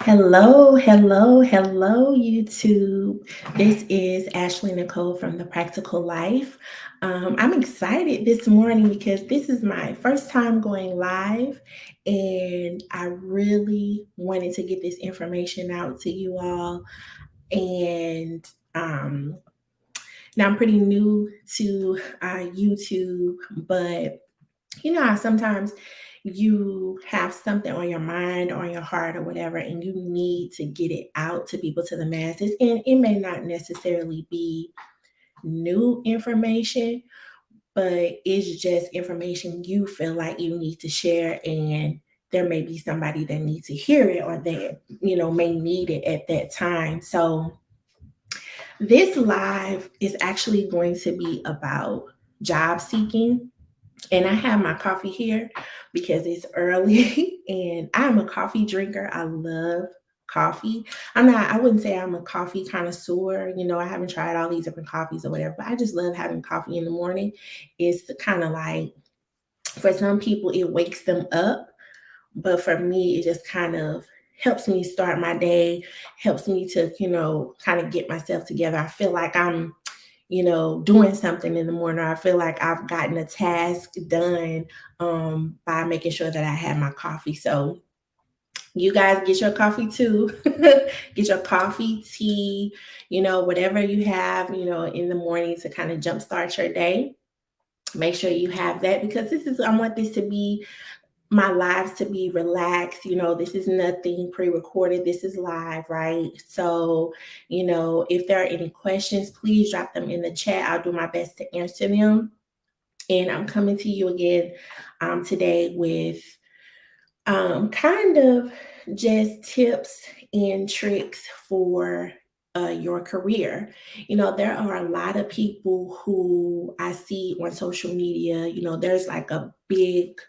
Hello, hello, hello, YouTube. This is Ashley Nicole from The Practical Life. I'm excited this morning because this is my first time going live, and I really wanted to get this information out to you all. And now I'm pretty new to YouTube, but you know how sometimes you have something on your mind or on your heart or whatever, and you need to get it out to people, to the masses. And it may not necessarily be new information, but it's just information you feel like you need to share. And there may be somebody that needs to hear it or that, may need it at that time. So this live is actually going to be about job seeking, and I have my coffee here because it's early and I'm a coffee drinker. I love coffee. I wouldn't say I'm a coffee connoisseur. I haven't tried all these different coffees or whatever, but I just love having coffee in the morning. It's kind of like, for some people, it wakes them up. But for me, it just kind of helps me start my day, helps me to, kind of get myself together. I feel like I'm doing something in the morning. I feel like I've gotten a task done by making sure that I have my coffee. So you guys get your coffee too. Get your coffee, tea, whatever you have, in the morning to kind of jumpstart your day. Make sure you have that because I want this to be my lives to be relaxed. This is nothing pre-recorded. This is live, right? So, if there are any questions, please drop them in the chat. I'll do my best to answer them. And I'm coming to you again today with kind of just tips and tricks for your career. There are a lot of people who I see on social media. There's like a big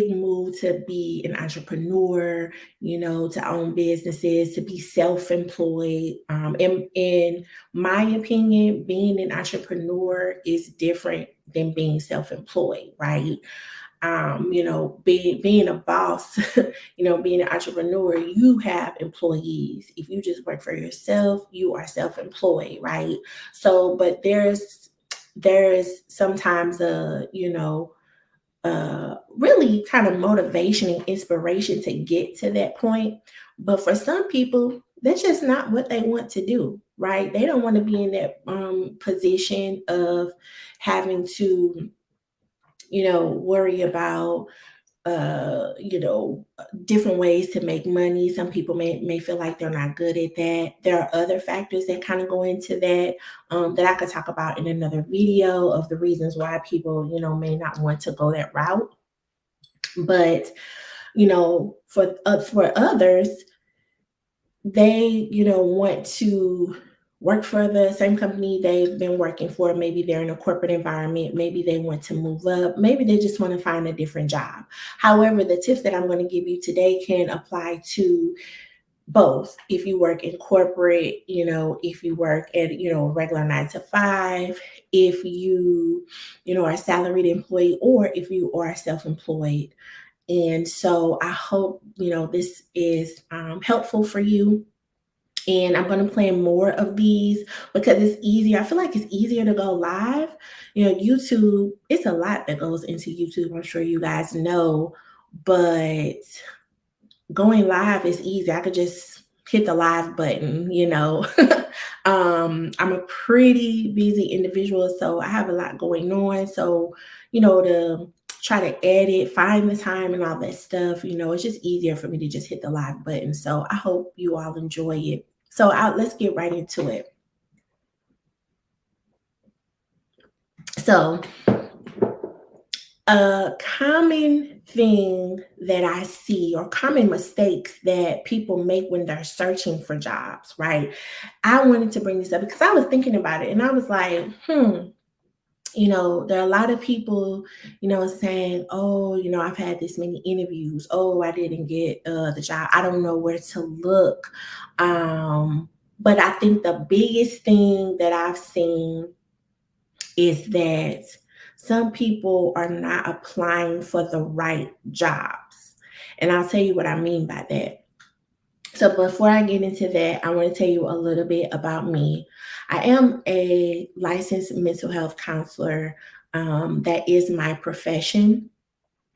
move to be an entrepreneur, to own businesses, to be self-employed. In my opinion, being an entrepreneur is different than being self-employed, right? Being a boss, being an entrepreneur, you have employees. If you just work for yourself, you are self-employed, right? So, but there's sometimes really kind of motivation and inspiration to get to that point. But for some people, that's just not what they want to do, right? They don't want to be in that position of having to, worry about different ways to make money. Some people may feel like they're not good at that. There are other factors that kind of go into that that I could talk about in another video of the reasons why people, may not want to go that route. But for others, they want to work for the same company they've been working for. Maybe they're in a corporate environment, maybe they want to move up, maybe they just want to find a different job. However, the tips that I'm going to give you today can apply to both. If you work in corporate, if you work at a regular 9 to 5, if are a salaried employee, or if you are self-employed. And so I hope, this is helpful for you. And I'm going to plan more of these because it's easier. I feel like it's easier to go live. YouTube, it's a lot that goes into YouTube. I'm sure you guys know, but going live is easy. I could just hit the live button. I'm a pretty busy individual, so I have a lot going on. So, to try to edit, find the time and all that stuff, it's just easier for me to just hit the live button. So I hope you all enjoy it. So let's get right into it. So a common thing that I see, or common mistakes that people make when they're searching for jobs, right? I wanted to bring this up because I was thinking about it and I was like, there are a lot of people, saying, oh, I've had this many interviews. Oh, I didn't get the job. I don't know where to look. But I think the biggest thing that I've seen is that some people are not applying for the right jobs. And I'll tell you what I mean by that. So before I get into that, I want to tell you a little bit about me. I am a licensed mental health counselor. That is my profession.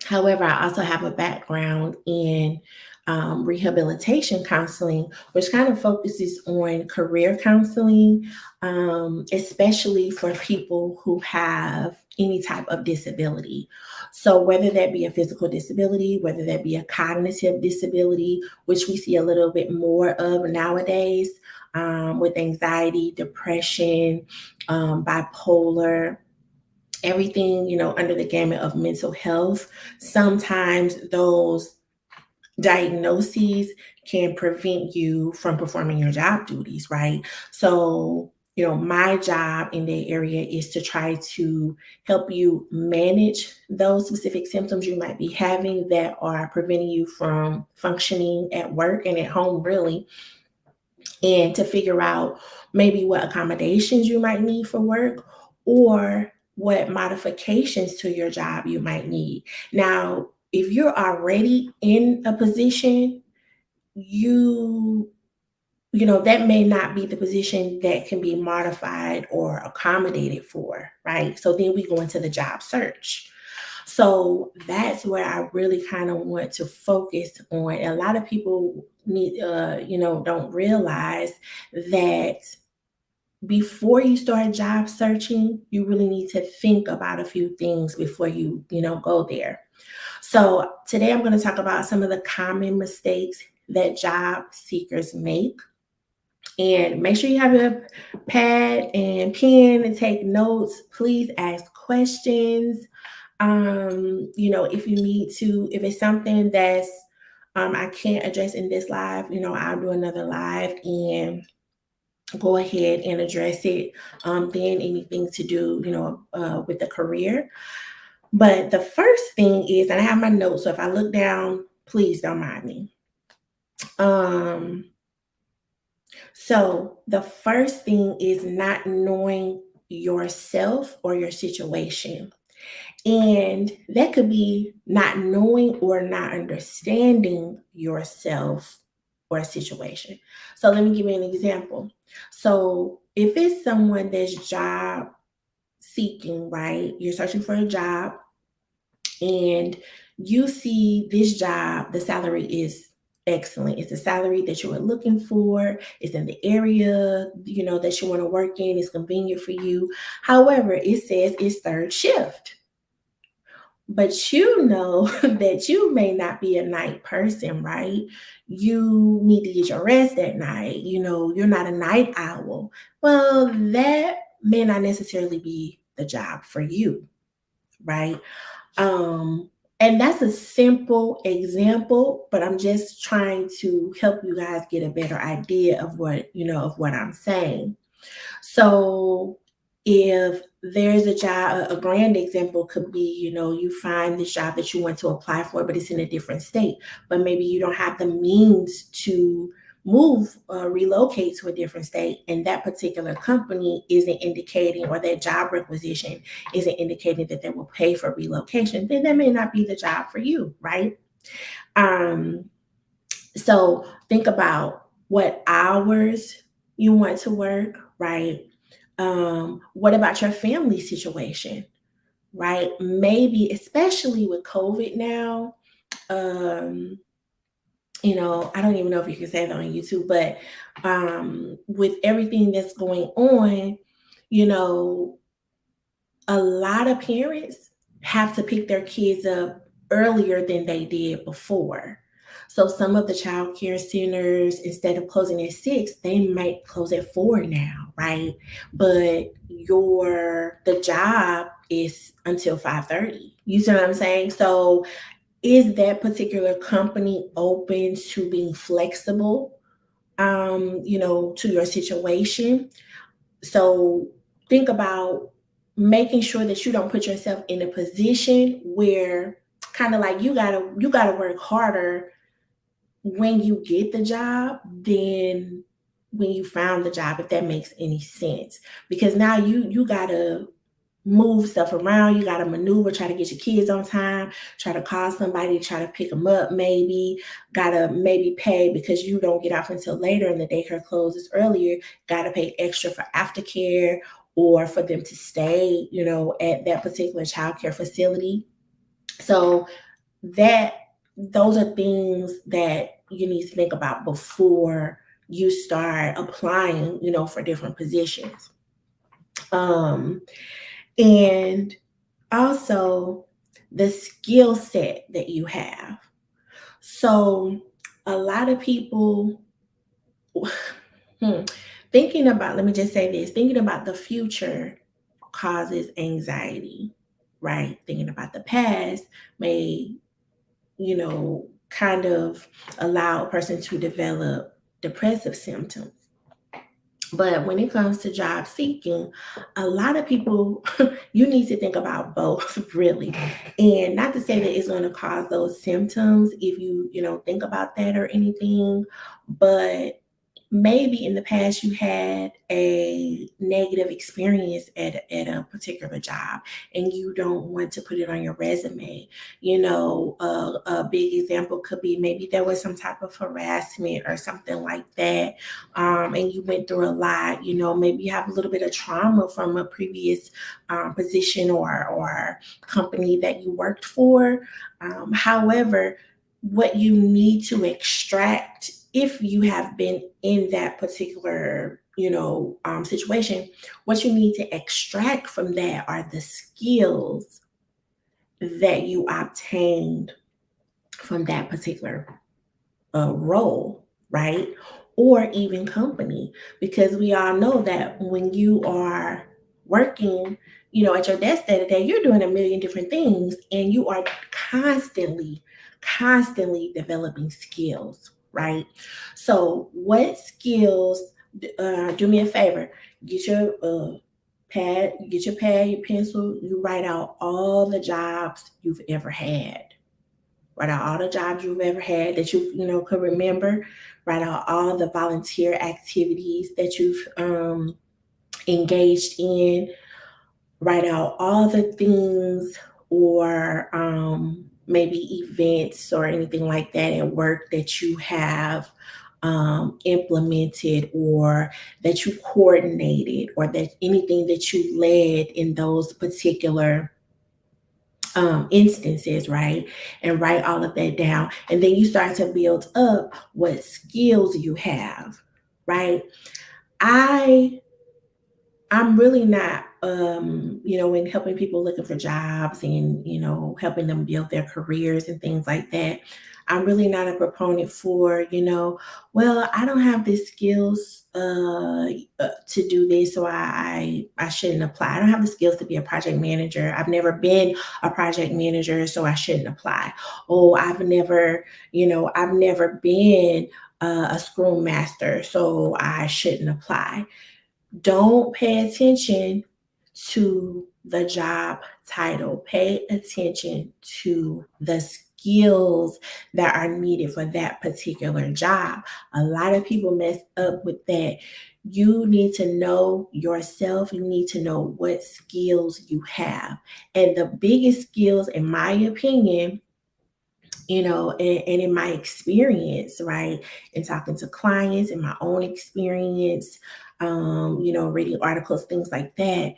However, I also have a background in rehabilitation counseling, which kind of focuses on career counseling, especially for people who have any type of disability. So, whether that be a physical disability, whether that be a cognitive disability, which we see a little bit more of nowadays with anxiety, depression, bipolar, everything, under the gamut of mental health. Sometimes those diagnoses can prevent you from performing your job duties, right? So, my job in that area is to try to help you manage those specific symptoms you might be having that are preventing you from functioning at work and at home, really, and to figure out maybe what accommodations you might need for work or what modifications to your job you might need. Now, if you're already in a position, you that may not be the position that can be modified or accommodated for, right? So then we go into the job search. So that's where I really kind of want to focus on. A lot of people don't realize that before you start job searching, you really need to think about a few things before you go there. So today I'm going to talk about some of the common mistakes that job seekers make. And make sure you have your pad and pen and take notes. Please ask questions. If you need to, if it's something that's I can't address in this live, I'll do another live and go ahead and address it. Then anything to do, with the career. But the first thing is, and I have my notes, so if I look down, please don't mind me. So the first thing is not knowing yourself or your situation. And that could be not knowing or not understanding yourself or a situation. So let me give you an example. So if it's someone that's job seeking, right? You're searching for a job and you see this job, the salary is excellent. It's a salary that you are looking for. It's in the area, that you want to work in. It's convenient for you. However, it says it's third shift. But you know that you may not be a night person, right? You need to get your rest at night. You're not a night owl. Well, that may not necessarily be the job for you, right? Um, and that's a simple example, but I'm just trying to help you guys get a better idea of what I'm saying. So if there's a job, a grand example could be, you find this job that you want to apply for, but it's in a different state, but maybe you don't have the means to move or relocate to a different state, and that particular company isn't indicating, or that job requisition isn't indicating that they will pay for relocation, then that may not be the job for you, right? Um, so think about what hours you want to work, right? What about your family situation, right? Maybe, especially with COVID now, um, I don't even know if you can say that on YouTube, but with everything that's going on, you know, a lot of parents have to pick their kids up earlier than they did before. So some of the child care centers, instead of closing at 6, they might close at 4 now, right? But the job is until 5:30. You see what I'm saying? So is that particular company open to being flexible, to your situation? So think about making sure that you don't put yourself in a position where kind of like you gotta work harder when you get the job than when you found the job, if that makes any sense. Because now you gotta move stuff around. You got to maneuver, try to get your kids on time, try to call somebody, try to pick them up, maybe. Got to maybe pay because you don't get off until later and the daycare closes earlier. Got to pay extra for aftercare or for them to stay, at that particular childcare facility. So that those are things that you need to think about before you start applying, for different positions. Um, and also the skill set that you have. So a lot of people hmm, thinking about, let me just say this, thinking about the future causes anxiety, right? Thinking about the past may, kind of allow a person to develop depressive symptoms. But when it comes to job seeking, a lot of people, you need to think about both, really. And not to say that it's going to cause those symptoms if you think about that or anything, but maybe in the past you had a negative experience at a particular job and you don't want to put it on your resume. A big example could be maybe there was some type of harassment or something like that, and you went through a lot. Maybe you have a little bit of trauma from a previous position or company that you worked for. However, what you need to extract if you have been in that particular situation, what you need to extract from that are the skills that you obtained from that particular role, right? Or even company, because we all know that when you are working, at your desk day to day, you're doing a million different things and you are constantly, constantly developing skills, right? So, what skills, do me a favor, get your pad, your pencil, you write out all the jobs you've ever had. Write out all the jobs you've ever had that you could remember. Write out all the volunteer activities that you've engaged in. Write out all the things or maybe events or anything like that at work that you have implemented or that you coordinated or that anything that you led in those particular instances, right? And write all of that down. And then you start to build up what skills you have, right? I I'm really not, in helping people looking for jobs and, helping them build their careers and things like that. I'm really not a proponent for, well, I don't have the skills to do this, so I shouldn't apply. I don't have the skills to be a project manager. I've never been a project manager, so I shouldn't apply. Oh, I've never been a scrum master, so I shouldn't apply. Don't pay attention to the job title. Pay attention to the skills that are needed for that particular job. A lot of people mess up with that. You need to know yourself. You need to know what skills you have. And the biggest skills, in my opinion, and in my experience, right, in talking to clients, in my own experience, reading articles, things like that,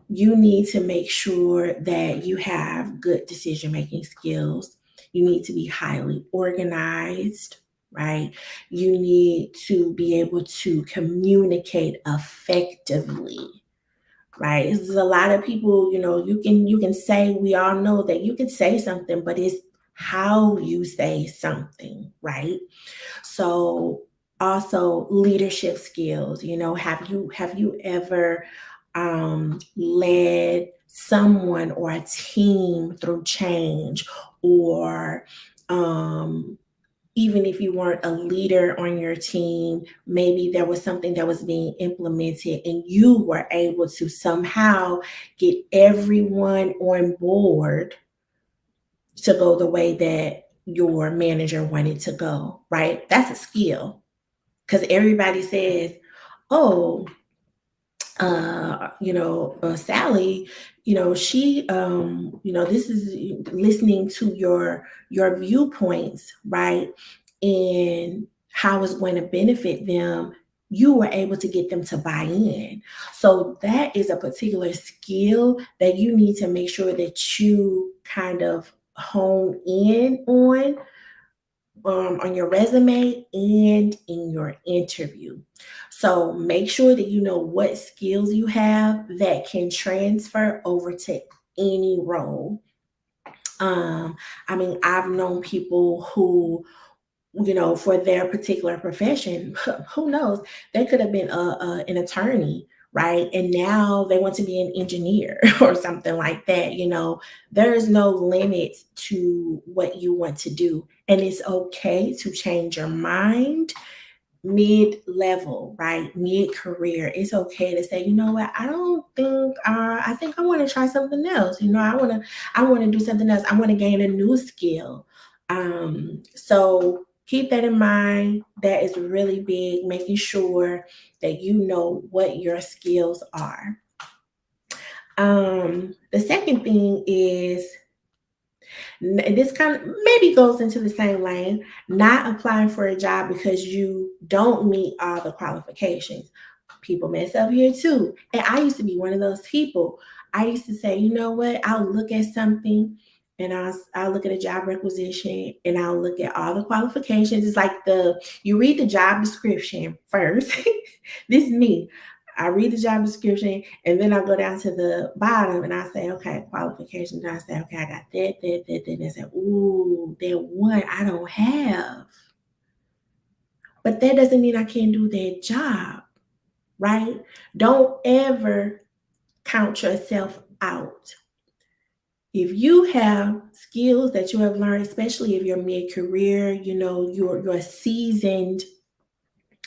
you need to make sure that you have good decision making skills. You need to be highly organized, right? You need to be able to communicate effectively, right? There's a lot of people, you can say, we all know that you can say something, but it's how you say something, right? So also leadership skills, have you ever led someone or a team through change, or even if you weren't a leader on your team, maybe there was something that was being implemented and you were able to somehow get everyone on board to go the way that your manager wanted to go, right? That's a skill because everybody says, oh, Sally, she, this is listening to your viewpoints, right? And how it's going to benefit them. You were able to get them to buy in. So that is a particular skill that you need to make sure that you kind of hone in on your resume and in your interview. So make sure that you know what skills you have that can transfer over to any role. Um, I mean, I've known people who, for their particular profession, who knows, they could have been an attorney, right? And now they want to be an engineer or something like that. There is no limit to what you want to do. And it's okay to change your mind mid-level, right? Mid-career. It's okay to say, you know what, I don't think I think I want to try something else. I want to do something else. I want to gain a new skill. So keep that in mind. That is really big, making sure that you know what your skills are. The second thing is, and this kind of maybe goes into the same lane, not applying for a job because you don't meet all the qualifications. People mess up here too. And I used to be one of those people. I used to say, you know what, I'll look at something and I'll look at a job requisition and I'll look at all the qualifications. It's like you read the job description first. This is me. I read the job description and then I go down to the bottom and I say, okay, qualifications. And I say, okay, I got that. And I say, ooh, that one I don't have. But that doesn't mean I can't do that job, right? Don't ever count yourself out. If you have skills that you have learned, especially if you're mid-career, you're a seasoned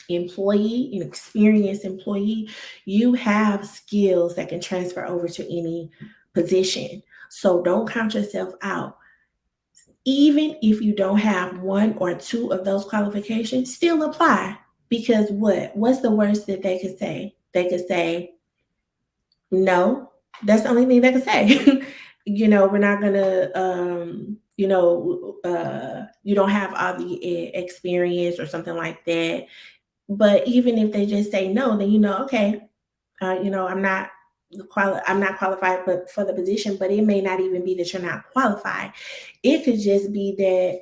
employee, an experienced employee, you have skills that can transfer over to any position. So don't count yourself out. Even if you don't have one or two of those qualifications, still apply. Because what's the worst that they could say? They could say, no. That's the only thing they could say. We're not gonna, you don't have all the experience or something like that. But even if they just say no, then okay, I'm not qualified but for the position, but it may not even be that you're not qualified. It could just be that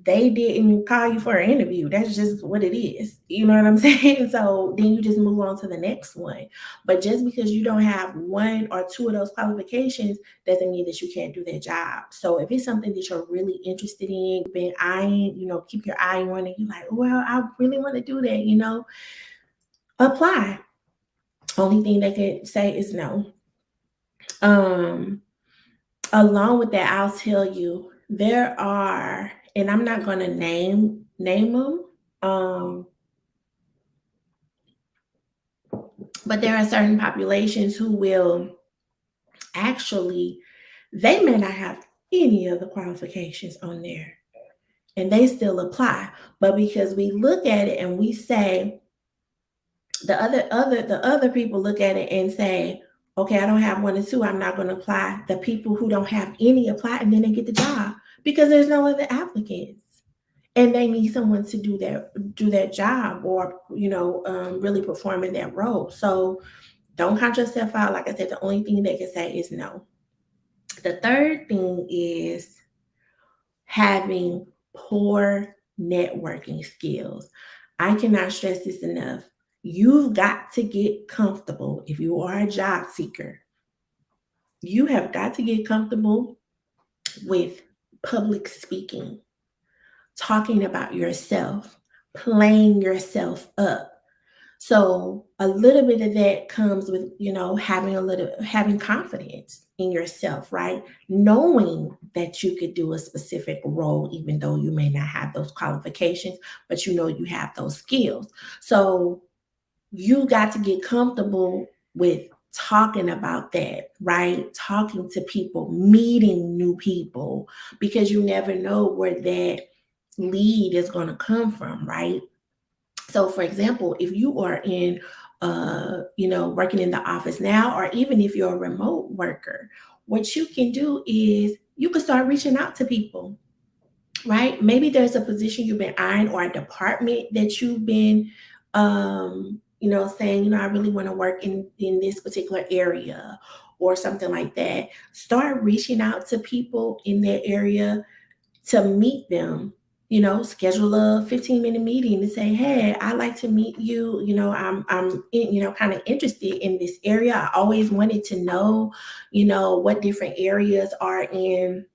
they didn't call you for an interview. That's just what it is. You know what I'm saying? So then you just move on to the next one. But just because you don't have one or two of those qualifications doesn't mean that you can't do that job. So if it's something that you're really interested in, been eyeing, keep your eye on it. You're like, well, I really want to do that, apply. Only thing they could say is no. Along with that, I'll tell you there are, and I'm not going to name them, but there are certain populations who will actually, they may not have any of the qualifications on there, and they still apply. But because we look at it and we say, the other people look at it and say, okay, I don't have one or two, I'm not going to apply. The people who don't have any apply, and then they get the job because there's no other applicants, and they need someone to do that job, or really perform in that role. So don't count yourself out. Like I said, the only thing they can say is no. The third thing is having poor networking skills. I cannot stress this enough. You've got to get comfortable. If you are a job seeker, you have got to get comfortable with public speaking, talking about yourself, playing yourself up. So a little bit of that comes with, having confidence in yourself, right? Knowing that you could do a specific role, even though you may not have those qualifications, but you have those skills. So you got to get comfortable with talking about that, right? Talking to people, meeting new people, because you never know where that lead is going to come from, right? So, for example, if you are in working in the office now, or even if you're a remote worker, what you can do is you can start reaching out to people, right? Maybe there's a position you've been eyeing or a department that you've been, saying, I really want to work in this particular area or something like that. Start reaching out to people in that area to meet them. Schedule a 15-minute meeting to say, hey, I'd like to meet you. I'm kind of interested in this area. I always wanted to know, what different areas are in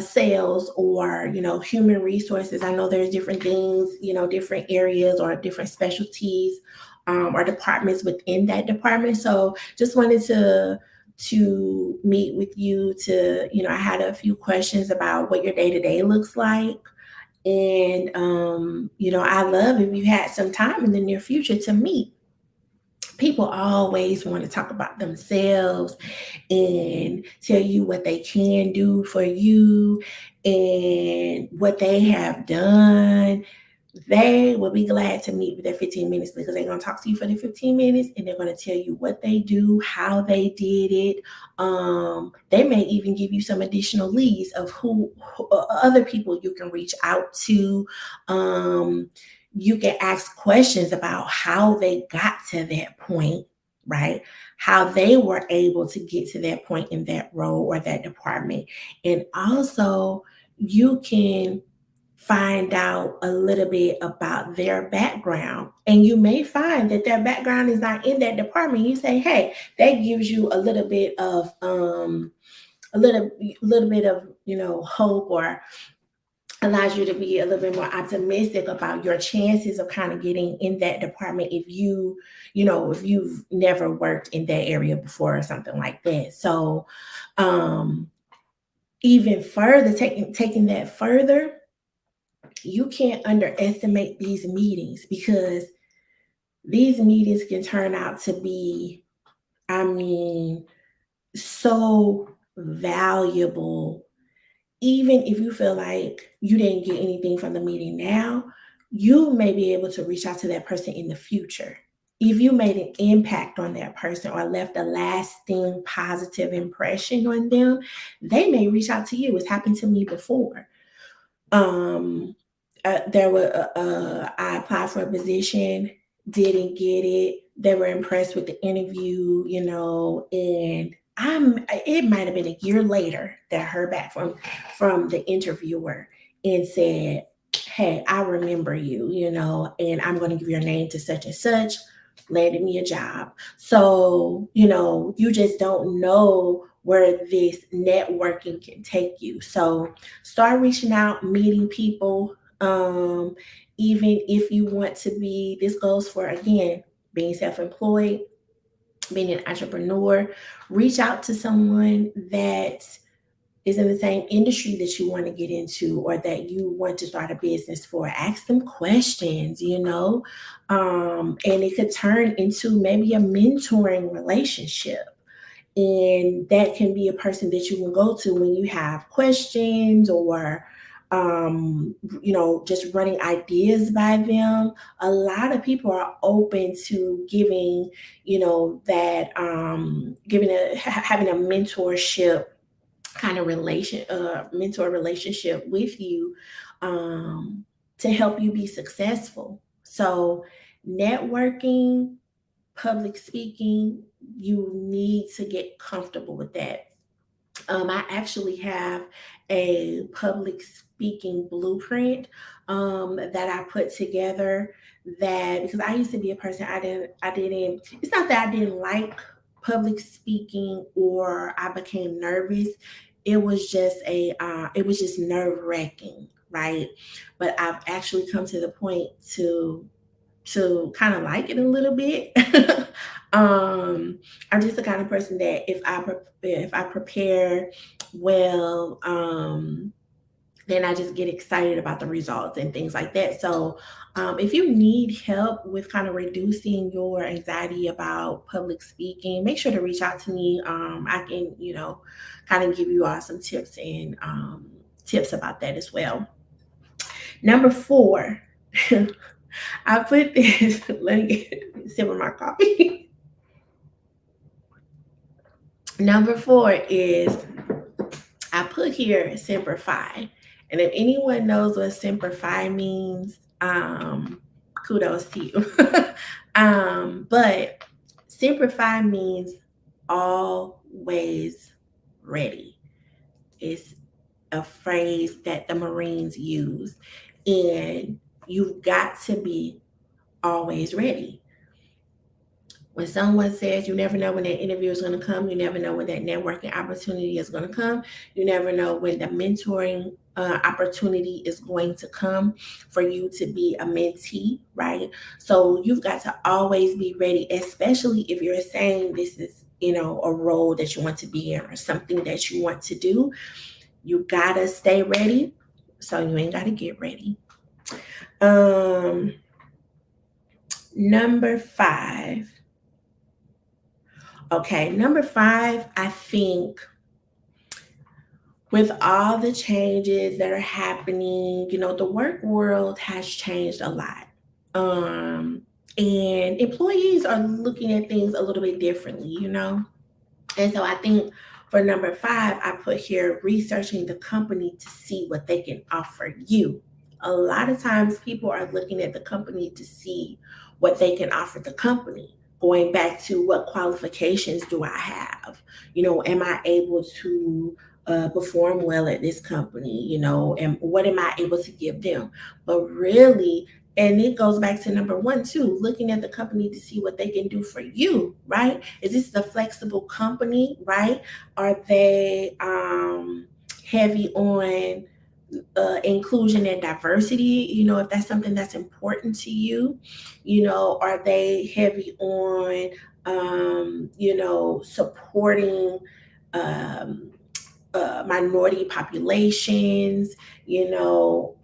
sales or human resources. I know there's different things, different areas or different specialties or departments within that department. So just wanted to meet with you to, I had a few questions about what your day-to-day looks like. And I love if you had some time in the near future to meet. People always want to talk about themselves and tell you what they can do for you and what they have done. They will be glad to meet with their 15 minutes because they're going to talk to you for the 15 minutes and they're going to tell you what they do, how they did it. They may even give you some additional leads of who other people you can reach out to. You can ask questions about how they got to that point, right? How they were able to get to that point in that role or that department. And also, you can find out a little bit about their background. And you may find that their background is not in that department. You say, hey, that gives you a little bit of a little bit of hope, or allows you to be a little bit more optimistic about your chances of kind of getting in that department if you've never worked in that area before or something like that. So um even further, taking that further, you can't underestimate these meetings because these meetings can turn out to be, I mean, so valuable. Even if you feel like you didn't get anything from the meeting now, you may be able to reach out to that person in the future. If you made an impact on that person or left a lasting positive impression on them, they may reach out to you. It's happened to me before. Um, there were I applied for a position, didn't get it. They were impressed with the interview, and it might have been a year later that I heard back from the interviewer and said, hey, I remember you, and I'm going to give your name to such and such, landed me a job. So, you just don't know where this networking can take you. So start reaching out, meeting people. Even if you want to be, this goes for, again, being self-employed, being an entrepreneur, reach out to someone that is in the same industry that you want to get into or that you want to start a business for. Ask them questions, and it could turn into maybe a mentoring relationship. And that can be a person that you can go to when you have questions or just running ideas by them. A lot of people are open to giving, that giving having a mentorship kind of mentor relationship with you, to help you be successful. So networking, public speaking, you need to get comfortable with that. I actually have a public speaking blueprint that I put together, that because I used to be a person, I didn't, it's not that I didn't like public speaking or I became nervous. It was just nerve wracking, right? But I've actually come to the point to kind of like it a little bit. I'm just the kind of person that if I prepare well, then I just get excited about the results and things like that. So if you need help with kind of reducing your anxiety about public speaking, make sure to reach out to me. I can, kind of give you all some tips and tips about that as well. Number four, I put this, let me get a sip of my coffee. Number four is I put here Semper Fi. And if anyone knows what Semper Fi means, kudos to you. But Semper Fi means always ready. It's a phrase that the Marines use. And you've got to be always ready. When someone says you never know when that interview is going to come, you never know when that networking opportunity is going to come, you never know when the mentoring opportunity is going to come for you to be a mentee, right? So you've got to always be ready, especially if you're saying this is, a role that you want to be in or something that you want to do. You got to stay ready. So you ain't got to get ready. Number five. Okay, number five, I think with all the changes that are happening, the work world has changed a lot. And employees are looking at things a little bit differently. And so I think for number five, I put here researching the company to see what they can offer you. A lot of times people are looking at the company to see what they can offer the company. Going back to what qualifications do I have? Am I able to perform well at this company? And what am I able to give them? But really, and it goes back to number one, too, looking at the company to see what they can do for you, right? Is this a flexible company, right? Are they heavy on inclusion and diversity? If that's something that's important to you, are they heavy on, supporting um, minority populations?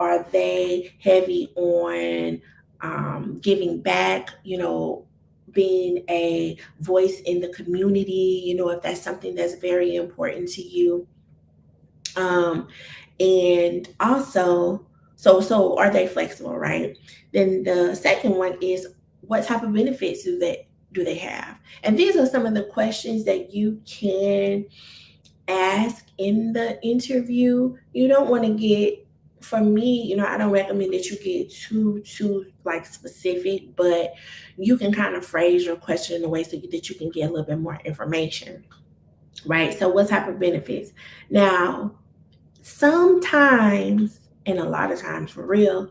Are they heavy on giving back? Being a voice in the community. If that's something that's very important to you. And also, so are they flexible, right? Then the second one is what type of benefits do they have? And these are some of the questions that you can ask in the interview. You don't want to get, for me, I don't recommend that you get too like specific, but you can kind of phrase your question in a way so that you can get a little bit more information, right? So what type of benefits? Now, sometimes, and a lot of times for real,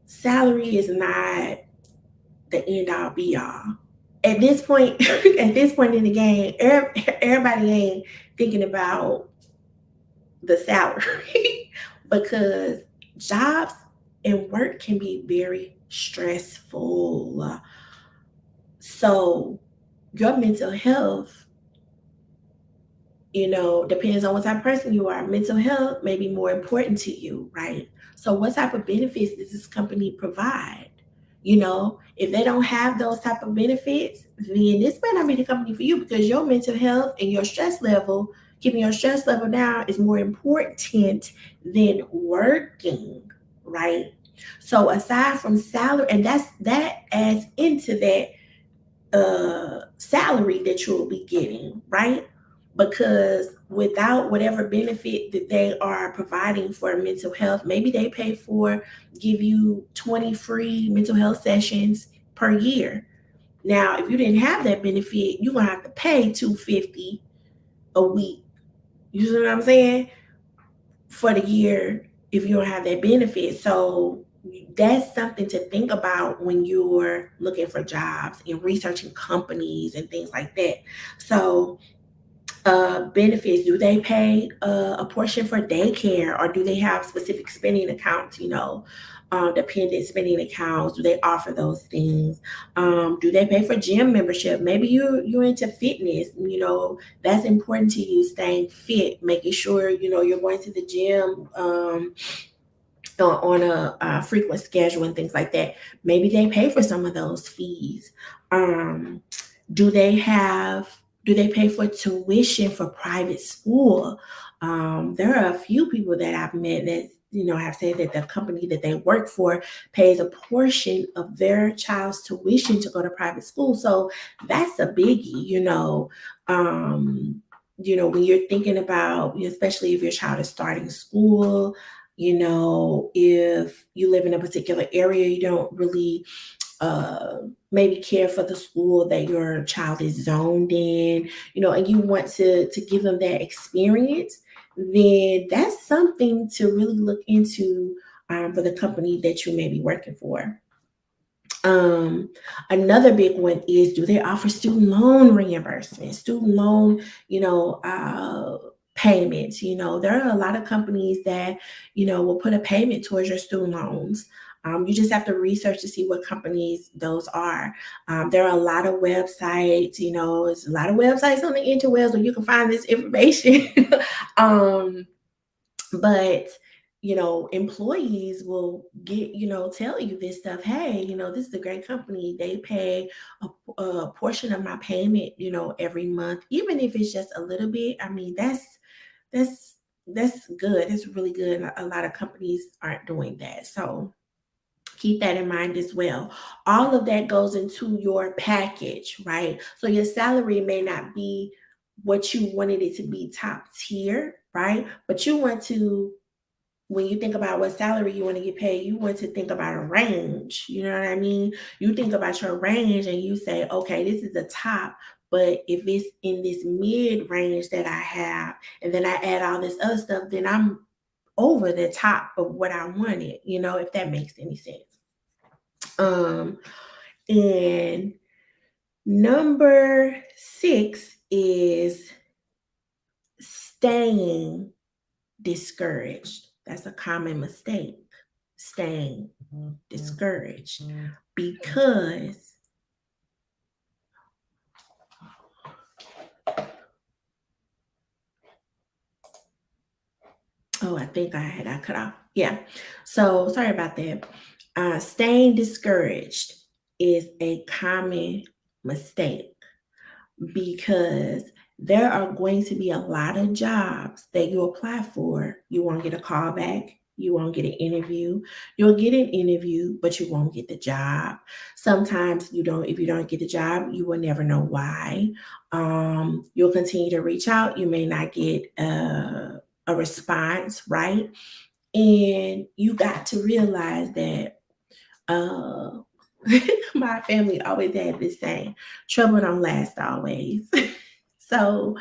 salary is not the end all be all. At this point, at this point in the game, everybody ain't thinking about the salary because jobs and work can be very stressful. So your mental health, depends on what type of person you are. Mental health may be more important to you, right? So what type of benefits does this company provide? If they don't have those type of benefits, then this may not be the company for you because your mental health and your stress level, keeping your stress level down is more important than working, right? So aside from salary, and that adds into that salary that you'll be getting, right? Because without whatever benefit that they are providing for mental health, maybe they pay for, give you 20 free mental health sessions per year. Now, if you didn't have that benefit, you're gonna have to pay $250 a week. You see what I'm saying? For the year if you don't have that benefit. So that's something to think about when you're looking for jobs and researching companies and things like that. So benefits, do they pay a portion for daycare, or do they have specific spending accounts, dependent spending accounts? Do they offer those things? Do they pay for gym membership? Maybe you're into fitness, that's important to you, staying fit, making sure you're going to the gym on a frequent schedule and things like that. Maybe they pay for some of those fees. um, do they pay for tuition for private school? There are a few people that I've met that have said that the company that they work for pays a portion of their child's tuition to go to private school. So that's a biggie. When you're thinking about, especially if your child is starting school, if you live in a particular area, you don't really uh, maybe care for the school that your child is zoned in, and you want to give them that experience, then that's something to really look into for the company that you may be working for. Um, Another big one is, do they offer student loan reimbursement, student loan, payments? There are a lot of companies that, will put a payment towards your student loans. You just have to research to see what companies those are. There are a lot of websites, there's a lot of websites on the interwebs where you can find this information. um, but employees will tell you this stuff. Hey, this is a great company. They pay a portion of my payment every month, even if it's just a little bit. I mean, that's that's good. It's really good. A lot of companies aren't doing that, so keep that in mind as well. All of that goes into your package, right? So your salary may not be what you wanted it to be, top tier, right? But you want to, when you think about what salary you want to get paid, you want to think about a range. You know what I mean? You think about your range and you say, okay, this is the top. But if it's in this mid range that I have, and then I add all this other stuff, then I'm over the top of what I wanted, if that makes any sense. Um, and number 6 is staying discouraged. That's a common mistake. Staying discouraged because, oh, I think I got cut off. Yeah. So sorry about that. Staying discouraged is a common mistake because there are going to be a lot of jobs that you apply for. You won't get a call back. You won't get an interview. You'll get an interview, but you won't get the job. Sometimes if you don't get the job, you will never know why. You'll continue to reach out. You may not get a response, right? And you got to realize that uh, my family always had this saying, trouble don't last always. So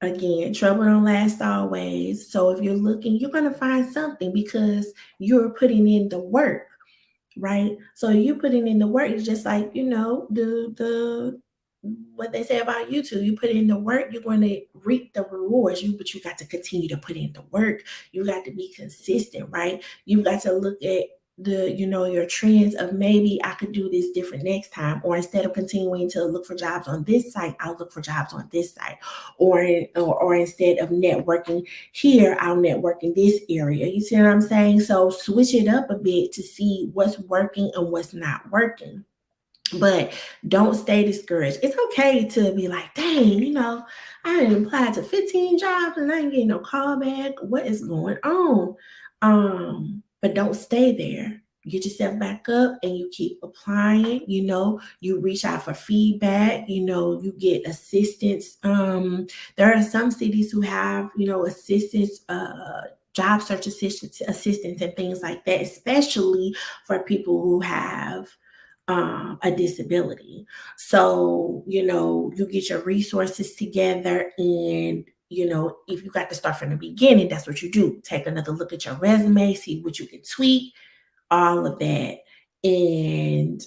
again, trouble don't last always. So if you're looking, you're going to find something because you're putting in the work, right? So you putting in the work. It's just like, the what they say about YouTube. You put in the work, you're going to reap the rewards. But you got to continue to put in the work. You got to be consistent, right? You got to look at your trends of, maybe I could do this different next time, or instead of continuing to look for jobs on this site, I'll look for jobs on this site, or instead of networking here, I'll network in this area. You see what I'm saying? So switch it up a bit to see what's working and what's not working. But don't stay discouraged. It's okay to be like, dang, I didn't apply to 15 jobs and I ain't getting no call back. What is going on? But don't stay there. Get yourself back up and you keep applying. You reach out for feedback. You get assistance. There are some cities who have, assistance, job search assistance and things like that, especially for people who have a disability. So, you get your resources together, and, if you got to start from the beginning, that's what you do. Take another look at your resume, see what you can tweak, all of that. And,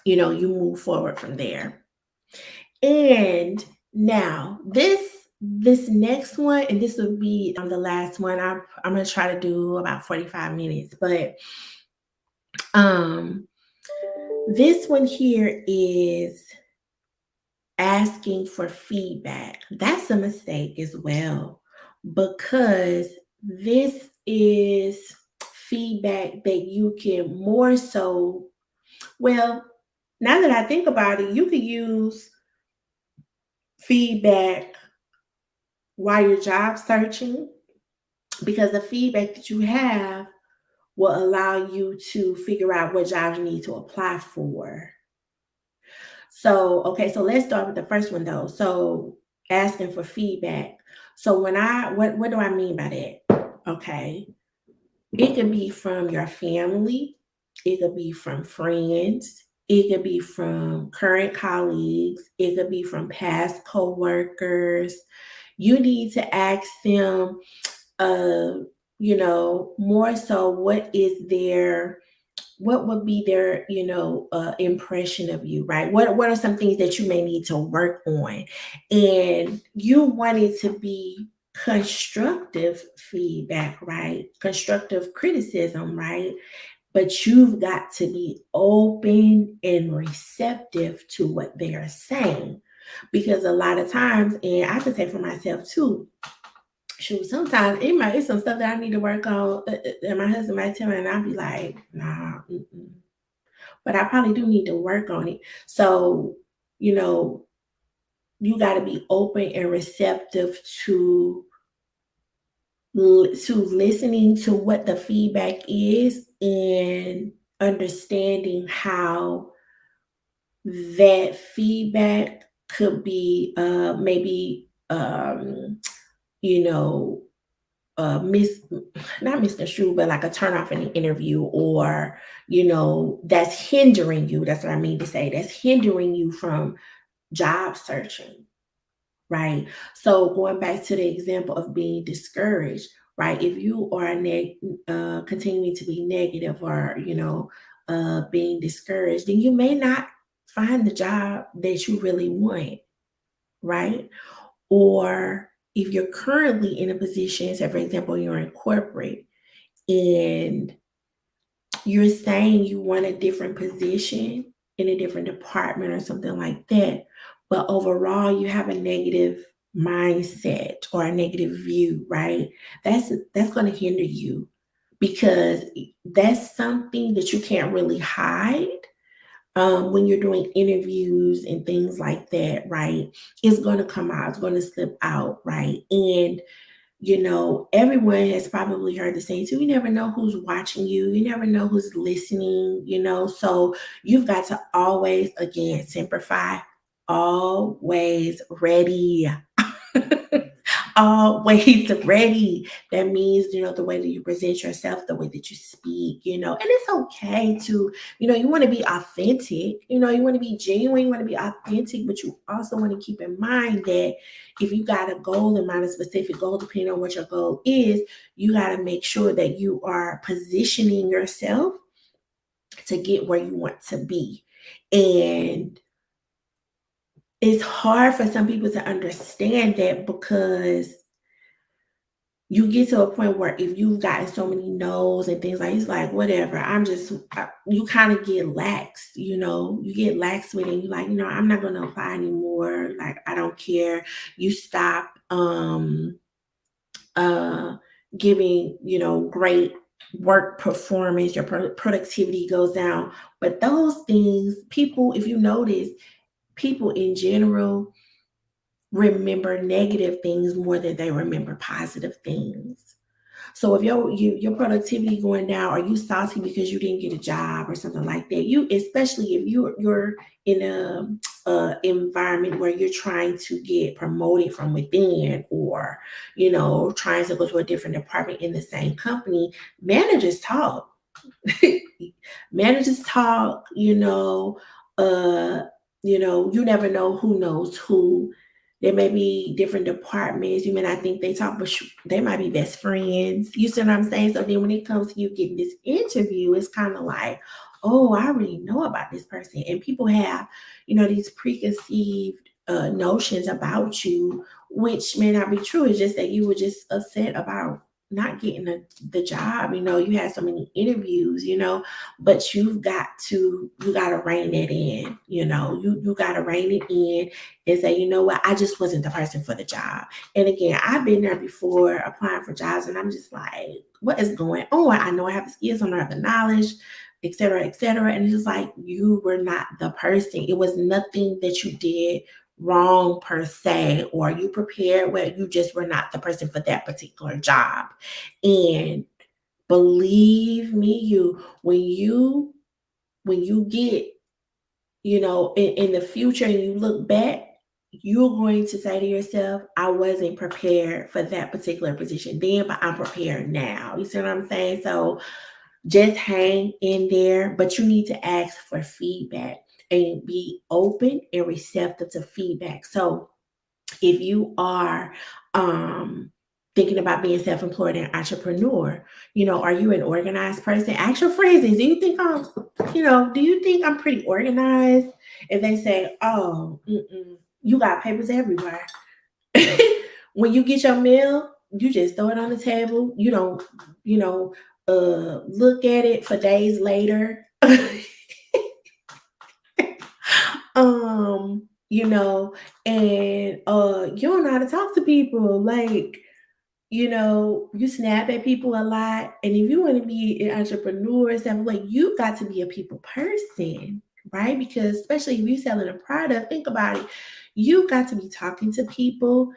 you move forward from there. And now this next one, and this will be the last one. I'm going to try to do about 45 minutes, but um this one here is asking for feedback. That's a mistake as well, because this is feedback that you can more so, well, now that I think about it, you could use feedback while you're job searching, because the feedback that you have will allow you to figure out what jobs you need to apply for. So, okay, so let's start with the first one though. So, asking for feedback. So, what do I mean by that? Okay, it could be from your family, it could be from friends, it could be from current colleagues, it could be from past coworkers. You need to ask them, uh, more so what would be their impression of you, right? What are some things that you may need to work on? And you want it to be constructive feedback, right? Constructive criticism, right? But you've got to be open and receptive to what they are saying, because a lot of times, and I can say for myself too, shoot, sometimes it's some stuff that I need to work on, and my husband might tell me, and I'll be like, nah, mm-mm. But I probably do need to work on it. So, you know, you got to be open and receptive to listening to what the feedback is and understanding how that feedback could be maybe you know mis not misconstrued, but like a turn off in the interview, or that's hindering you. That's what I mean to say. That's hindering you from job searching, right? So going back to the example of being discouraged, right? If you are continuing to be negative, or being discouraged, then you may not find the job that you really want, right? Or if you're currently in a position, say for example, you're in corporate and you're saying you want a different position in a different department or something like that, but overall you have a negative mindset or a negative view, right? That's going to hinder you, because that's something that you can't really hide. When you're doing interviews and things like that, right? It's going to come out, it's going to slip out, right? And everyone has probably heard the saying too, you never know who's watching you, you never know who's listening, so you've got to always, again, Semper Fi, always ready. Always ready. That means, the way that you present yourself, the way that you speak, and it's okay to, you want to be authentic, you want to be genuine, you want to be authentic, but you also want to keep in mind that if you got a goal in mind, a specific goal, depending on what your goal is, you got to make sure that you are positioning yourself to get where you want to be. And it's hard for some people to understand that, because you get to a point where if you've gotten so many no's and things like, it's like, whatever, you kind of get lax, you get lax with it. You're like, I'm not going to apply anymore. Like, I don't care. You stop uh, giving, great work performance, your productivity goes down. But those things, people, if you notice, people in general remember negative things more than they remember positive things. So if your productivity going down, or you salty because you didn't get a job or something like that, especially if you're in a environment where you're trying to get promoted from within, or trying to go to a different department in the same company, managers talk. Managers talk, you never know who knows who. There may be different departments. You may not think they talk, but they might be best friends. You see what I'm saying? So then when it comes to you getting this interview, it's kind of like, oh, I already know about this person. And people have, these preconceived notions about you, which may not be true. It's just that you were just upset about not getting the job. You had so many interviews, but you got to rein it in. You got to rein it in and say, you know what, I just wasn't the person for the job. And again, I've been there before applying for jobs, and I'm just like, what is going on? I know I have the skills, I know I have the knowledge, et cetera, and it's just like, you were not the person. It was nothing that you did wrong per se, or you prepared well, you just were not the person for that particular job. And believe me, when you get, in the future and you look back, you're going to say to yourself, I wasn't prepared for that particular position then, but I'm prepared now. You see what I'm saying? So just hang in there, but you need to ask for feedback and be open and receptive to feedback. So if you are thinking about being self-employed and entrepreneur, are you an organized person? Ask your friends, do you think I'm pretty organized? If they say, oh, you got papers everywhere. When you get your mail, you just throw it on the table. You don't, you know, look at it for days later. um, you know, and you don't know how to talk to people. Like, you snap at people a lot. And if you want to be an entrepreneur and stuff, like, you got to be a people person, right? Because especially if you're selling a product, think about it. You got to be talking to people.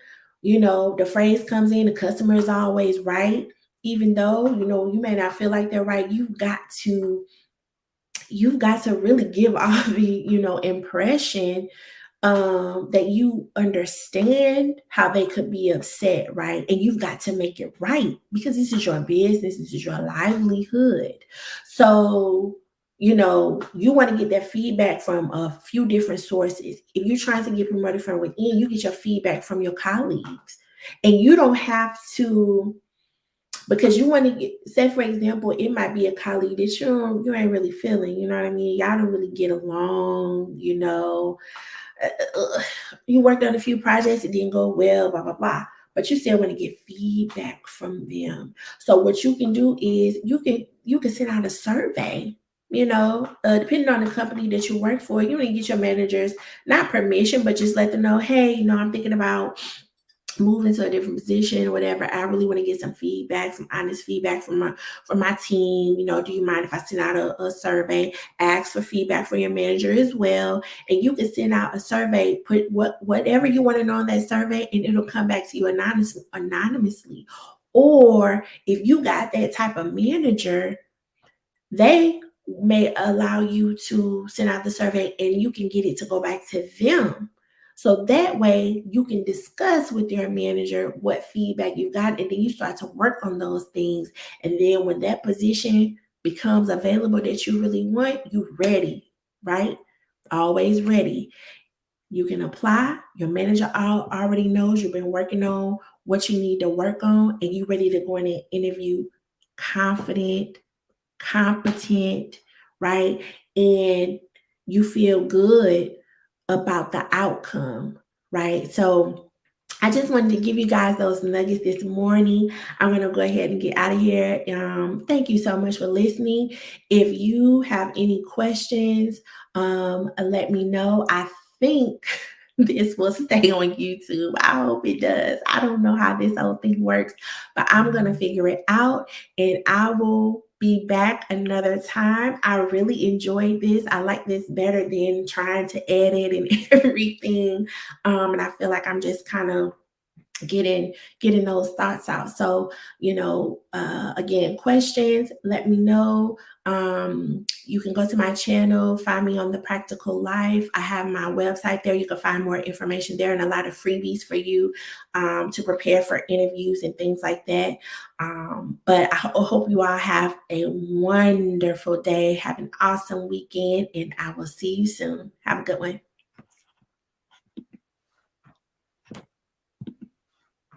The phrase comes in, the customer is always right. Even though, you may not feel like they're right, you've got to really give off the, impression that you understand how they could be upset, right? And you've got to make it right because this is your business, this is your livelihood. So, you want to get that feedback from a few different sources. If you're trying to get promoted from within, you get your feedback from your colleagues. And you don't have to, because you want to get, say for example, it might be a colleague that you ain't really feeling, you know what I mean? Y'all don't really get along, uh, uh, you worked on a few projects, it didn't go well, blah blah blah. But you still want to get feedback from them. So what you can do is you can send out a survey. Depending on the company that you work for, you can get your managers not permission, but just let them know, hey, I'm thinking about move into a different position or whatever. I really want to get some feedback, some honest feedback from my team. Do you mind if I send out a survey? Ask for feedback from your manager as well. And you can send out a survey, put whatever you want to know in that survey, and it'll come back to you anonymously. Or if you got that type of manager, they may allow you to send out the survey and you can get it to go back to them. So that way you can discuss with your manager what feedback you got, and then you start to work on those things. And then when that position becomes available that you really want, you ready, right? Always ready. You can apply. Your manager already knows you've been working on what you need to work on, and you ready to go in and interview confident, competent, right? And you feel good about the outcome, right? So I just wanted to give you guys those nuggets this morning. I'm going to go ahead and get out of here. Thank you so much for listening. If you have any questions, let me know. I think this will stay on YouTube. I hope it does. I don't know how this whole thing works, but I'm going to figure it out, and I will be back another time. I really enjoyed this. I like this better than trying to edit and everything. And I feel like I'm just kind of getting those thoughts out. So, again, questions, let me know. You can go to my channel, find me on The Practical Life. I have my website there. You can find more information there and a lot of freebies for you to prepare for interviews and things like that. But I hope you all have a wonderful day. Have an awesome weekend, and I will see you soon. Have a good one.